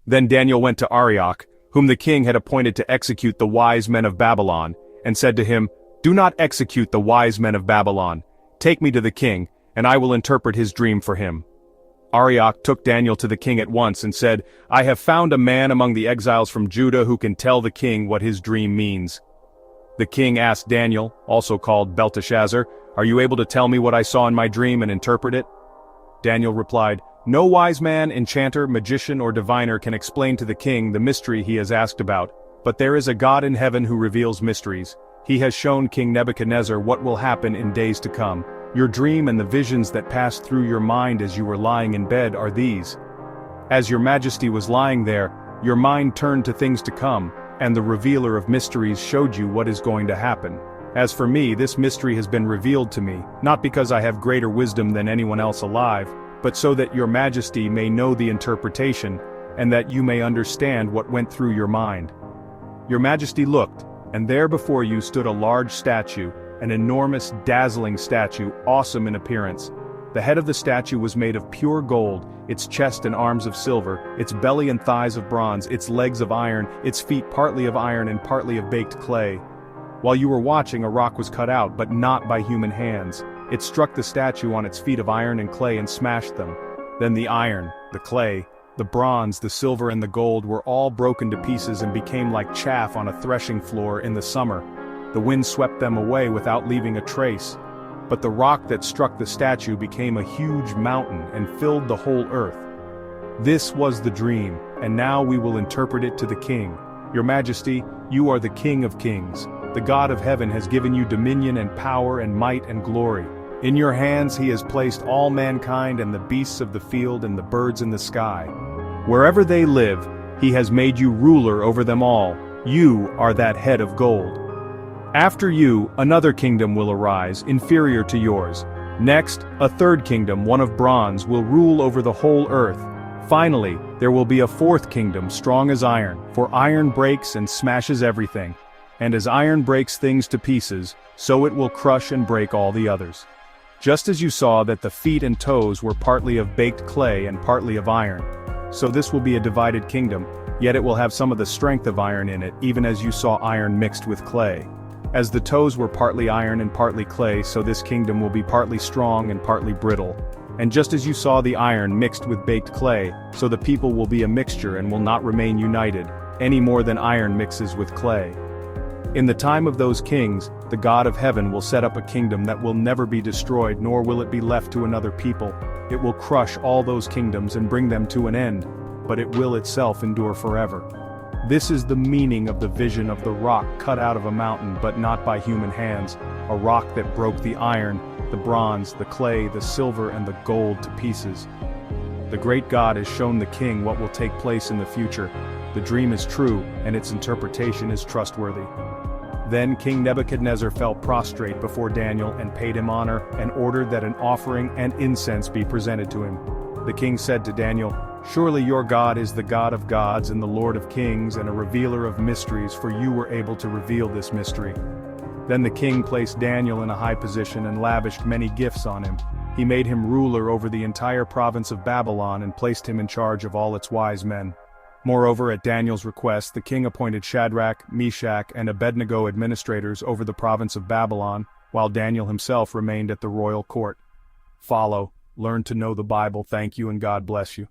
Then Daniel went to Arioch, whom the king had appointed to execute the wise men of Babylon, and said to him, "Do not execute the wise men of Babylon. Take me to the king, and I will interpret his dream for him." Arioch took Daniel to the king at once and said, "I have found a man among the exiles from Judah who can tell the king what his dream means." The king asked Daniel, also called Belteshazzar, "Are you able to tell me what I saw in my dream and interpret it?" Daniel replied, "No wise man, enchanter, magician, or diviner can explain to the king the mystery he has asked about, but there is a God in heaven who reveals mysteries. He has shown King Nebuchadnezzar what will happen in days to come. Your dream and the visions that passed through your mind as you were lying in bed are these. As your majesty was lying there, your mind turned to things to come, and the revealer of mysteries showed you what is going to happen. As for me, this mystery has been revealed to me, not because I have greater wisdom than anyone else alive, but so that your majesty may know the interpretation, and that you may understand what went through your mind. Your majesty looked, and there before you stood a large statue, an enormous, dazzling statue, awesome in appearance. The head of the statue was made of pure gold, its chest and arms of silver, its belly and thighs of bronze, its legs of iron, its feet partly of iron and partly of baked clay. While you were watching, a rock was cut out, but not by human hands. It struck the statue on its feet of iron and clay and smashed them. Then the iron, the clay, the bronze, the silver and the gold were all broken to pieces and became like chaff on a threshing floor in the summer. The wind swept them away without leaving a trace. But the rock that struck the statue became a huge mountain and filled the whole earth. This was the dream, and now we will interpret it to the king. Your majesty, you are the king of kings. The God of heaven has given you dominion and power and might and glory. In your hands he has placed all mankind and the beasts of the field and the birds in the sky. Wherever they live, he has made you ruler over them all. You are that head of gold. After you, another kingdom will arise, inferior to yours. Next, a third kingdom, one of bronze, will rule over the whole earth. Finally, there will be a fourth kingdom, strong as iron, for iron breaks and smashes everything. And as iron breaks things to pieces, so it will crush and break all the others. Just as you saw that the feet and toes were partly of baked clay and partly of iron. So this will be a divided kingdom, yet it will have some of the strength of iron in it, even as you saw iron mixed with clay. As the toes were partly iron and partly clay, so this kingdom will be partly strong and partly brittle. And just as you saw the iron mixed with baked clay, so the people will be a mixture and will not remain united, any more than iron mixes with clay. In the time of those kings, the God of heaven will set up a kingdom that will never be destroyed, nor will it be left to another people. It will crush all those kingdoms and bring them to an end, but it will itself endure forever. This is the meaning of the vision of the rock cut out of a mountain but not by human hands, a rock that broke the iron, the bronze, the clay, the silver and the gold to pieces. The great God has shown the king what will take place in the future. The dream is true, and its interpretation is trustworthy. Then King Nebuchadnezzar fell prostrate before Daniel and paid him honor and ordered that an offering and incense be presented to him. The king said to Daniel, "Surely your God is the God of gods and the Lord of kings and a revealer of mysteries, for you were able to reveal this mystery." Then the king placed Daniel in a high position and lavished many gifts on him. He made him ruler over the entire province of Babylon and placed him in charge of all its wise men. Moreover, at Daniel's request, the king appointed Shadrach, Meshach, and Abednego administrators over the province of Babylon, while Daniel himself remained at the royal court. Follow, learn to know the Bible. Thank you and God bless you.